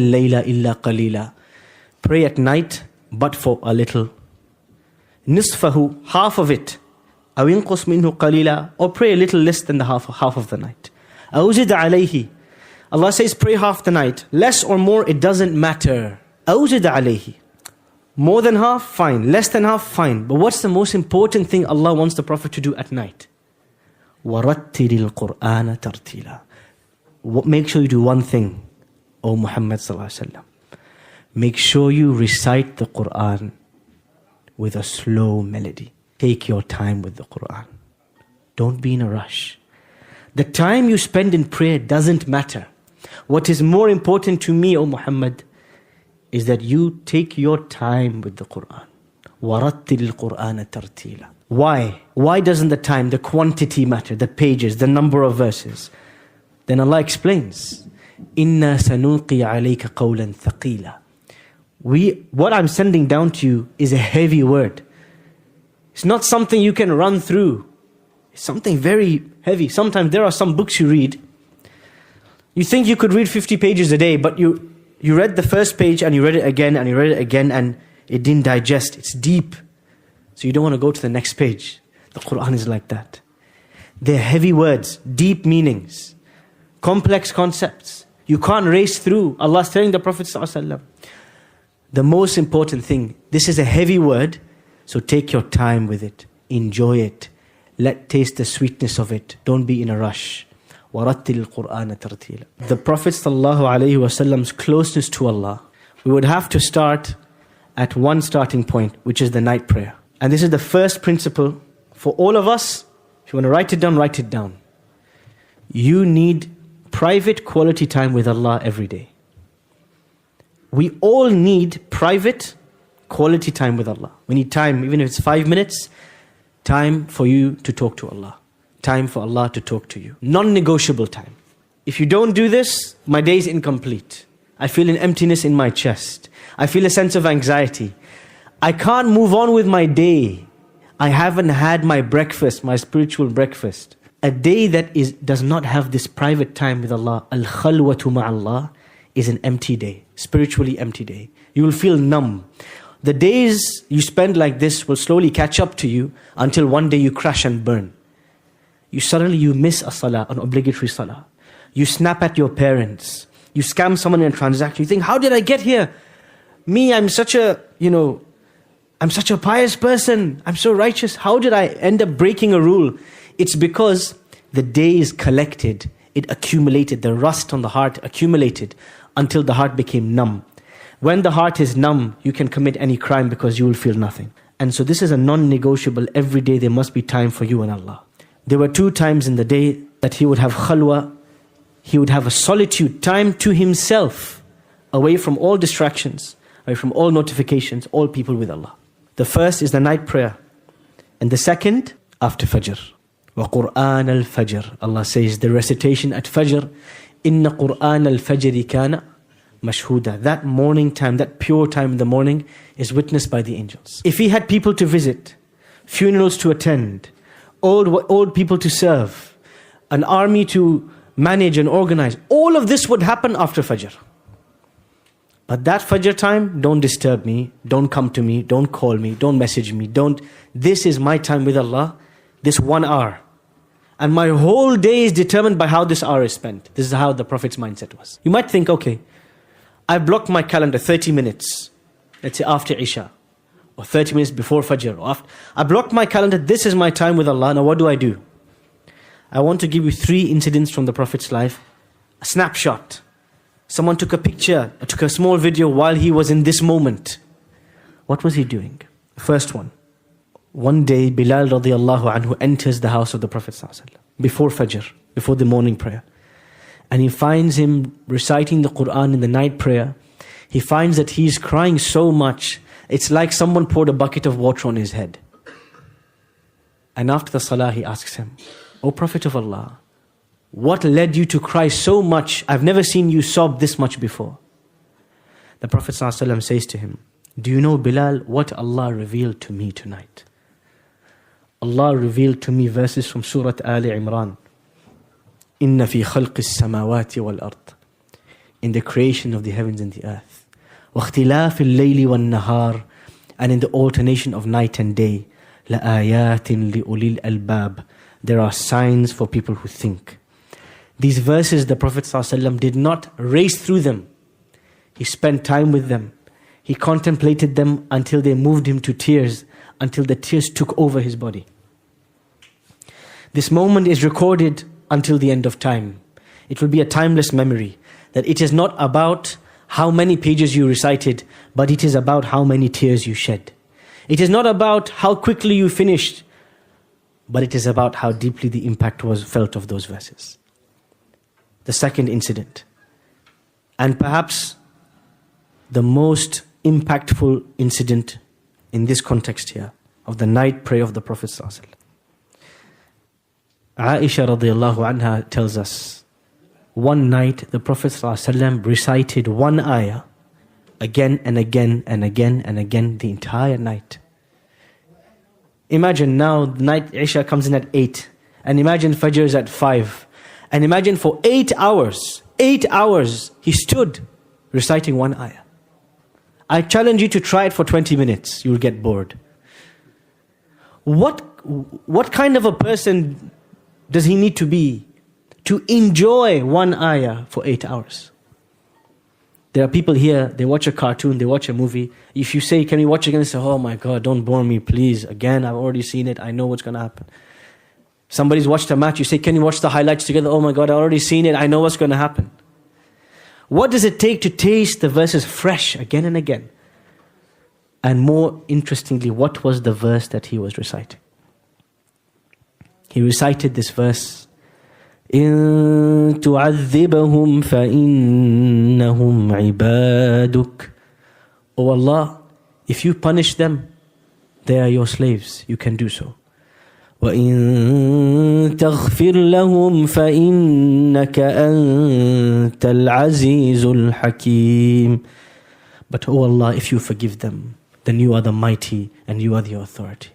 Layla illa qalila. Pray at night, but for a little. Nisfahu, half of it. Aw inqus minhu qalila, or pray a little less than the half of the night. Aw zid alayhi. Allah says pray half the night. Less or more, it doesn't matter. Aw zid alayhi. More than half, fine. Less than half, fine. But what's the most important thing Allah wants the Prophet to do at night? وَرَتِّلِ الْقُرْآنَ تَرْتِيلًا. Make sure you do one thing, O Muhammad sallallahu alaihi wasallam. Make sure you recite the Qur'an with a slow melody. Take your time with the Qur'an. Don't be in a rush. The time you spend in prayer doesn't matter. What is more important to me, O Muhammad, is that you take your time with the Qur'an. وَرَتِّلِ الْقُرْآنَ تَرْتِيلًا. Why? Why doesn't the time, the quantity matter, the pages, the number of verses? Then Allah explains, إِنَّا سَنُلْقِي عَلَيْكَ قَوْلًا ثَقِيلًا. What I'm sending down to you is a heavy word. It's not something you can run through. It's something very heavy. Sometimes there are some books you read. You think you could read 50 pages a day, but you read the first page and you read it again and you read it again and it didn't digest. It's deep. So you don't want to go to the next page. The Qur'an is like that. They're heavy words, deep meanings, complex concepts. You can't race through. Allah's telling the Prophet ﷺ, the most important thing, this is a heavy word, so take your time with it. Enjoy it. Taste the sweetness of it. Don't be in a rush. وَرَتِّلِ الْقُرْآنَ تَرْتِيلًا. The Prophet ﷺ's closeness to Allah, we would have to start at one starting point, which is the night prayer. And this is the first principle for all of us. If you want to write it down, write it down. You need private quality time with Allah every day. We all need private quality time with Allah. We need time, even if it's 5 minutes, time for you to talk to Allah. Time for Allah to talk to you. Non-negotiable time. If you don't do this, my day is incomplete. I feel an emptiness in my chest. I feel a sense of anxiety. I can't move on with my day. I haven't had my breakfast, my spiritual breakfast. A day that does not have this private time with Allah, al-khalwatu ma'allah, is an empty day, spiritually empty day. You will feel numb. The days you spend like this will slowly catch up to you until one day you crash and burn. You miss a salah, an obligatory salah. You snap at your parents. You scam someone in a transaction. You think, how did I get here? Me, I'm such a pious person. I'm so righteous. How did I end up breaking a rule? It's because the days collected, it accumulated. The rust on the heart accumulated until the heart became numb. When the heart is numb, you can commit any crime because you will feel nothing. And so this is a non-negotiable. Every day there must be time for you and Allah. There were 2 times in the day that he would have khalwa. He would have a solitude, time to himself, away from all distractions, away from all notifications, all people with Allah. The first is the night prayer. And the second, after Fajr. وَقُرْآنَ الْفَجْرِ. Allah says the recitation at Fajr, إِنَّ قُرْآنَ الْفَجْرِ كَانَ mashhuda. That morning time, that pure time in the morning is witnessed by the angels. If he had people to visit, funerals to attend, old people to serve, an army to manage and organize, all of this would happen after Fajr. But that Fajr time, don't disturb me, don't come to me, don't call me, don't message me, this is my time with Allah, this 1 hour. And my whole day is determined by how this hour is spent. This is how the Prophet's mindset was. You might think, okay, I blocked my calendar 30 minutes, let's say after Isha, or 30 minutes before Fajr. Or after. I blocked my calendar, this is my time with Allah, now what do? I want to give you 3 incidents from the Prophet's life. A snapshot. Someone took a picture, took a small video while he was in this moment. What was he doing? First one. One day, Bilal radiallahu anhu enters the house of the Prophet ﷺ before Fajr, before the morning prayer. And he finds him reciting the Qur'an in the night prayer. He finds that he's crying so much, it's like someone poured a bucket of water on his head. And after the salah, he asks him, O Prophet of Allah, what led you to cry so much? I've never seen you sob this much before. The Prophet ﷺ says to him, do you know, Bilal, what Allah revealed to me tonight? Allah revealed to me verses from Surah Ali Imran. إِنَّ فِي خَلْقِ السَّمَاوَاتِ وَالْأَرْضِ in the creation of the heavens and the earth. وَاخْتِلَافِ اللَّيْلِ وَالنَّهَارِ, and in the alternation of night and day. لَآيَاتٍ لِأُولِي الْأَلْبَابِ, there are signs for people who think. These verses, the Prophet ﷺ did not race through them. He spent time with them. He contemplated them until they moved him to tears, until the tears took over his body. This moment is recorded until the end of time. It will be a timeless memory, that it is not about how many pages you recited, but it is about how many tears you shed. It is not about how quickly you finished, but it is about how deeply the impact was felt of those verses. The second incident, and perhaps the most impactful incident in this context here, of the night prayer of the Prophet ﷺ. Aisha radiallahu anha tells us, one night the Prophet ﷺ recited one ayah again and again and again and again the entire night. Imagine now the night Isha comes in at 8, and imagine Fajr is at 5, and imagine for 8 hours he stood reciting one ayah. I challenge you to try it for 20 minutes, you will get bored. What kind of a person does he need to be to enjoy one ayah for 8 hours? There are people here, they watch a cartoon, they watch a movie. If you say, can we watch again? They say, oh my God, don't bore me, please. Again, I've already seen it, I know what's going to happen. Somebody's watched a match, you say, can you watch the highlights together? Oh my God, I've already seen it, I know what's going to happen. What does it take to taste the verses fresh again and again? And more interestingly, what was the verse that he was reciting? He recited this verse, إِن تُعَذِّبَهُمْ فَإِنَّهُمْ عِبَادُكَ. Oh Allah, if you punish them, they are your slaves, you can do so. وَإِن تَغْفِرْ لَهُمْ فَإِنَّكَ أَنْتَ الْعَزِيزُ الْحَكِيمُ. But oh Allah, if you forgive them, then you are the mighty and you are the authority.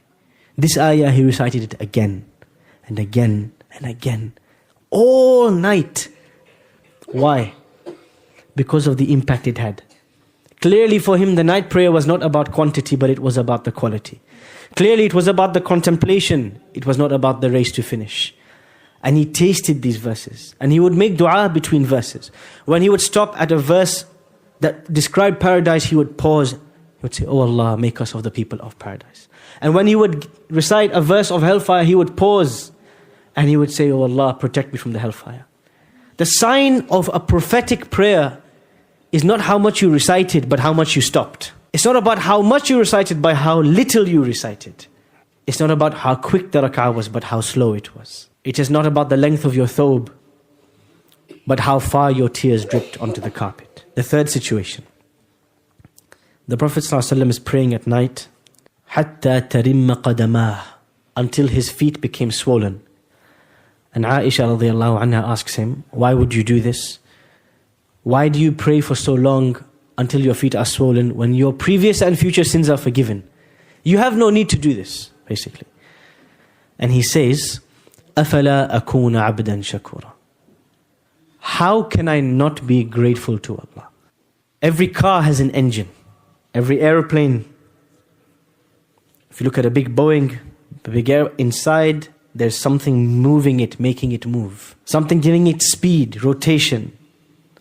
This ayah, he recited it again and again and again, all night. Why? Because of the impact it had. Clearly for him, the night prayer was not about quantity, but it was about the quality. Clearly it was about the contemplation. It was not about the race to finish. And he tasted these verses. And he would make dua between verses. When he would stop at a verse that described paradise, he would pause. He would say, oh Allah, make us of the people of paradise. And when he would recite a verse of hellfire, he would pause. And he would say, oh Allah, protect me from the hellfire. The sign of a prophetic prayer is not how much you recited, but how much you stopped. It's not about how much you recited, but how little you recited. It's not about how quick the rak'ah was, but how slow it was. It is not about the length of your thobe, but how far your tears dripped onto the carpet. The third situation. The Prophet ﷺ is praying at night, حَتَّى تَرِمَّ قَدَمَاهُ, until his feet became swollen. And Aisha radiallahu anha asks him, why would you do this? Why do you pray for so long until your feet are swollen when your previous and future sins are forgiven? You have no need to do this, basically. And he says, أَفَلَا أَكُونَ عَبْدًا شَكُورًا. How can I not be grateful to Allah? Every car has an engine. Every airplane. If you look at a big Boeing, the big air, inside there's something moving it, making it move. Something giving it speed, rotation.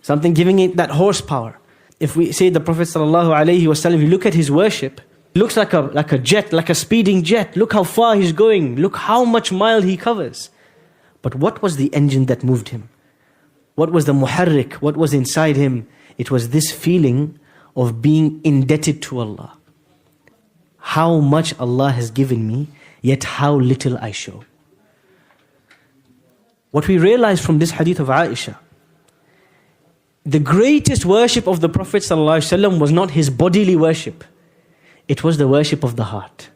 Something giving it that horsepower. If we say the Prophet ﷺ, you look at his worship, it looks like a jet, like a speeding jet. Look how far he's going. Look how much mile he covers. But what was the engine that moved him? What was the muharrik? What was inside him? It was this feeling of being indebted to Allah. How much Allah has given me, yet how little I show. What we realize from this hadith of Aisha, the greatest worship of the Prophet ﷺ was not his bodily worship. It was the worship of the heart.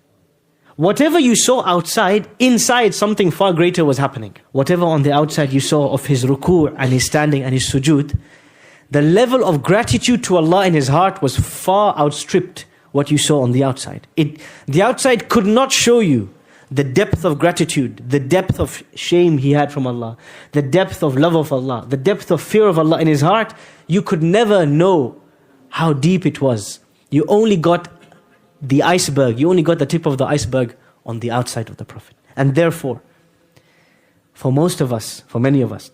Whatever you saw outside, inside something far greater was happening. Whatever on the outside you saw of his ruku' and his standing and his sujood, the level of gratitude to Allah in his heart was far outstripped what you saw on the outside. The outside could not show you the depth of gratitude, the depth of shame he had from Allah, the depth of love of Allah, the depth of fear of Allah in his heart, you could never know how deep it was. You only got the iceberg, you only got the tip of the iceberg on the outside of the Prophet. And therefore, for most of us, for many of us,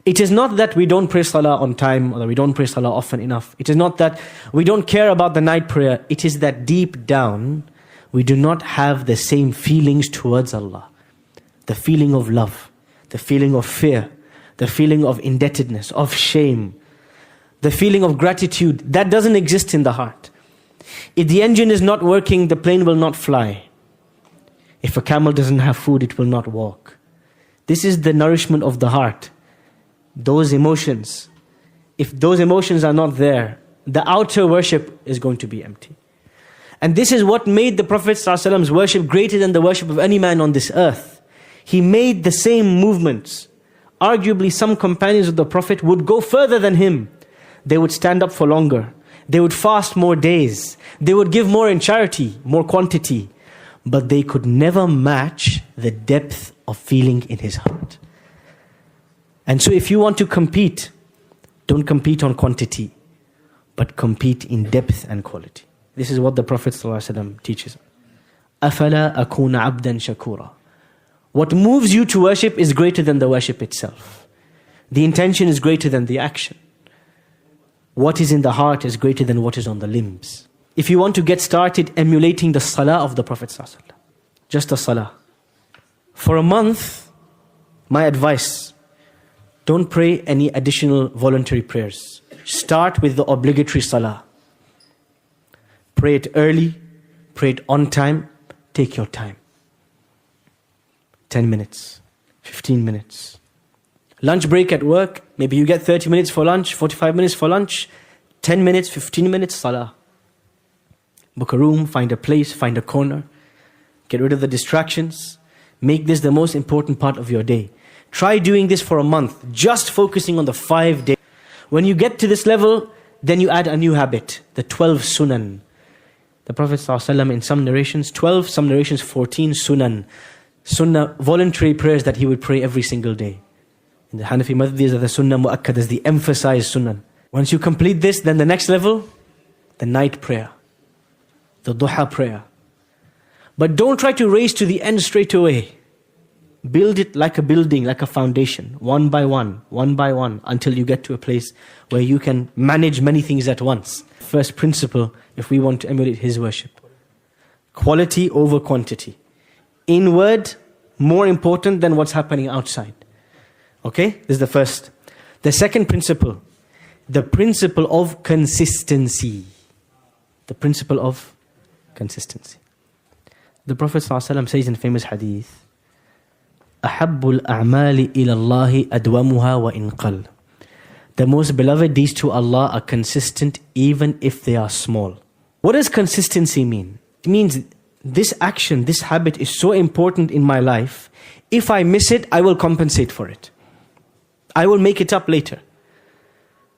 it is not that we don't pray salah on time or that we don't pray salah often enough. It is not that we don't care about the night prayer. It is that deep down, we do not have the same feelings towards Allah. The feeling of love, the feeling of fear, the feeling of indebtedness, of shame, the feeling of gratitude. That doesn't exist in the heart. If the engine is not working, the plane will not fly. If a camel doesn't have food, it will not walk. This is the nourishment of the heart. Those emotions, if those emotions are not there, the outer worship is going to be empty. And this is what made the Prophet ﷺ's worship greater than the worship of any man on this earth. He made the same movements. Arguably, some companions of the Prophet would go further than him. They would stand up for longer. They would fast more days. They would give more in charity, more quantity. But they could never match the depth of feeling in his heart. And so if you want to compete, don't compete on quantity, but compete in depth and quality. This is what the Prophet ﷺ teaches. أَفَلَا أَكُونَ عَبْدًا شَكُورًا. What moves you to worship is greater than the worship itself. The intention is greater than the action. What is in the heart is greater than what is on the limbs. If you want to get started emulating the salah of the Prophet ﷺ, just the salah. For a month, my advice, don't pray any additional voluntary prayers. Start with the obligatory salah. Pray it early, pray it on time, take your time. 10 minutes, 15 minutes. Lunch break at work, maybe you get 30 minutes for lunch, 45 minutes for lunch, 10 minutes, 15 minutes, salah. Book a room, find a place, find a corner. Get rid of the distractions. Make this the most important part of your day. Try doing this for a month, just focusing on the 5 days. When you get to this level, then you add a new habit, the 12 sunan. The Prophet ﷺ in some narrations, 12, some narrations 14 sunan. Sunnah, voluntary prayers that he would pray every single day. In the Hanafi madhab, these are the sunnah mu'akkadas, the emphasized sunan. Once you complete this, then the next level, the night prayer, the duha prayer. But don't try to race to the end straight away. Build it like a building, like a foundation, one by one, until you get to a place where you can manage many things at once. First principle, if we want to emulate his worship. Quality over quantity. Inward, more important than what's happening outside. Okay? This is the first. The second principle, the principle of consistency. The principle of consistency. The Prophet ﷺ says in famous hadith, أَحَبُّ الْأَعْمَالِ إِلَى اللَّهِ أَدْوَمُهَا وَإِنْ قَلَّ. The most beloved deeds to Allah are consistent even if they are small. What does consistency mean? It means this action, this habit is so important in my life. If I miss it, I will compensate for it. I will make it up later.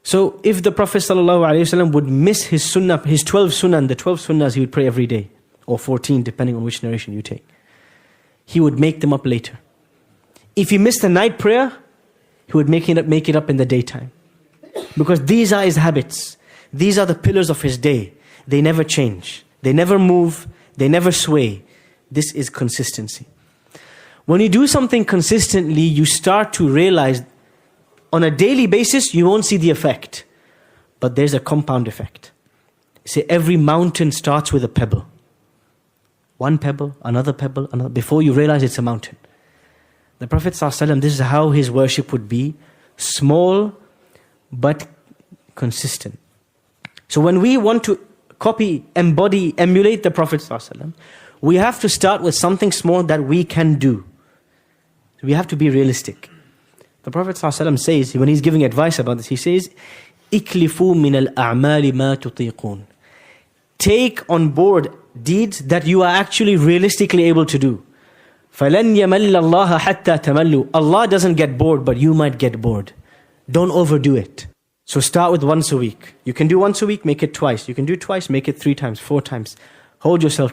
So if the Prophet ﷺ would miss his sunnah, his 12 sunnah, the 12 sunnahs he would pray every day, or 14 depending on which narration you take, he would make them up later. If he missed the night prayer, he would make it up in the daytime. Because these are his habits. These are the pillars of his day. They never change. They never move. They never sway. This is consistency. When you do something consistently, you start to realize on a daily basis, you won't see the effect. But there's a compound effect. Say every mountain starts with a pebble. One pebble, another, before you realize it's a mountain. The Prophet ﷺ, this is how his worship would be. Small, but consistent. So when we want to copy, embody, emulate the Prophet ﷺ, we have to start with something small that we can do. We have to be realistic. The Prophet ﷺ says, when he's giving advice about this, he says, إِكْلِفُوا مِنَ الْأَعْمَالِ مَا تُطِيقُونَ. Take on board deeds that you are actually realistically able to do. فَلَنْ يَمَلَّ اللَّهَ حَتَّى تَمَلُّوا. Allah doesn't get bored, but you might get bored. Don't overdo it. So start with once a week. You can do once a week, make it twice. You can do twice, make it 3 times, 4 times. Hold yourself.